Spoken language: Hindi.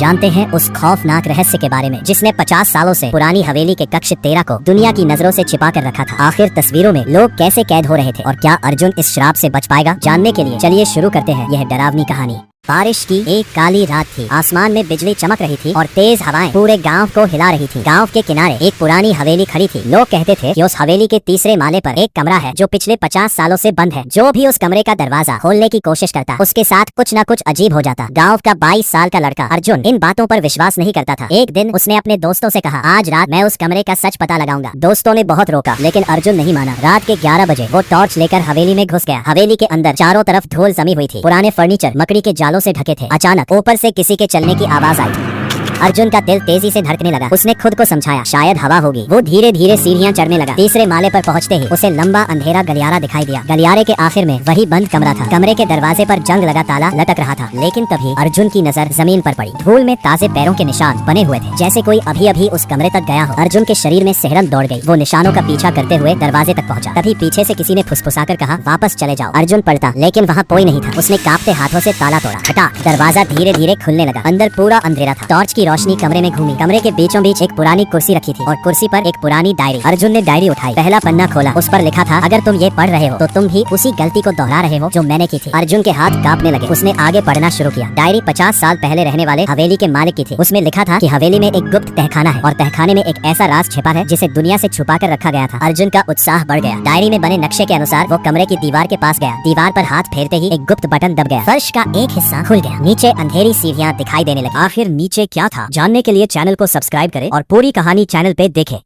जानते हैं उस खौफनाक रहस्य के बारे में जिसने 50 सालों से पुरानी हवेली के कक्ष 13 को दुनिया की नजरों से छिपा कर रखा था। आखिर तस्वीरों में लोग कैसे कैद हो रहे थे और क्या अर्जुन इस श्राप से बच पाएगा? जानने के लिए चलिए शुरू करते हैं यह डरावनी कहानी। बारिश की एक काली रात थी। आसमान में बिजली चमक रही थी और तेज हवाएं पूरे गांव को हिला रही थी। गांव के किनारे एक पुरानी हवेली खड़ी थी। लोग कहते थे कि उस हवेली के तीसरे माले पर एक कमरा है जो पिछले 50 सालों से बंद है। जो भी उस कमरे का दरवाजा खोलने की कोशिश करता उसके साथ कुछ न कुछ अजीब हो जाता। गाँव का 22 साल का लड़का अर्जुन इन बातों पर विश्वास नहीं करता था। एक दिन उसने अपने दोस्तों से कहा, आज रात मैं उस कमरे का सच पता लगाऊंगा। दोस्तों ने बहुत रोका लेकिन अर्जुन नहीं माना। रात के 11 बजे वो टॉर्च लेकर हवेली में घुस गया। हवेली के अंदर चारों तरफ धूल जमी हुई थी। पुराने फर्नीचर लकड़ी के जालों से ढके थे। अचानक ऊपर से किसी के चलने की आवाज आई। अर्जुन का दिल तेजी से धड़कने लगा। उसने खुद को समझाया शायद हवा होगी। वो धीरे धीरे सीढ़ियां चढ़ने लगा। तीसरे माले पर पहुंचते ही उसे लंबा अंधेरा गलियारा दिखाई दिया। गलियारे के आखिर में वही बंद कमरा था। कमरे के दरवाजे पर जंग लगा ताला लटक रहा था। लेकिन तभी अर्जुन की नजर जमीन पर पड़ी। धूल में ताजे पैरों के निशान बने हुए थे, जैसे कोई अभी अभी उस कमरे तक गया हो। अर्जुन के शरीर में सिहरन दौड़ गई। वो निशानों का पीछा करते हुए दरवाजे तक पहुंचा। तभी पीछे से किसी ने फुसफुसाकर कहा, वापस चले जाओ। अर्जुन पलटा लेकिन वहाँ कोई नहीं था। उसने कांपते हाथों से ताला तोड़ा। खटाक, दरवाजा धीरे धीरे खुलने लगा। अंदर पूरा अंधेरा था। टॉर्च की रोशनी कमरे में घूमी। कमरे के बीचों बीच एक पुरानी कुर्सी रखी थी और कुर्सी पर एक पुरानी डायरी। अर्जुन ने डायरी उठाई। पहला पन्ना खोला। उस पर लिखा था, अगर तुम ये पढ़ रहे हो तो तुम भी उसी गलती को दोहरा रहे हो जो मैंने की थी। अर्जुन के हाथ कांपने लगे। उसने आगे पढ़ना शुरू किया। डायरी 50 साल पहले रहने वाले हवेली के मालिक की थी। उसमें लिखा था कि हवेली में एक गुप्त तहखाना है और तहखाने में एक ऐसा राज छिपा है जिसे दुनिया से छुपा कर रखा गया था। अर्जुन का उत्साह बढ़ गया। डायरी में बने नक्शे के अनुसार वो कमरे की दीवार के पास गया। दीवार पर हाथ फेरते ही एक गुप्त बटन दब गया। फर्श का एक हिस्सा खुल गया। नीचे अंधेरी सीढ़ियां दिखाई देने लगी। आखिर नीचे क्या था, जानने के लिए चैनल को सब्सक्राइब करें और पूरी कहानी चैनल पे देखें।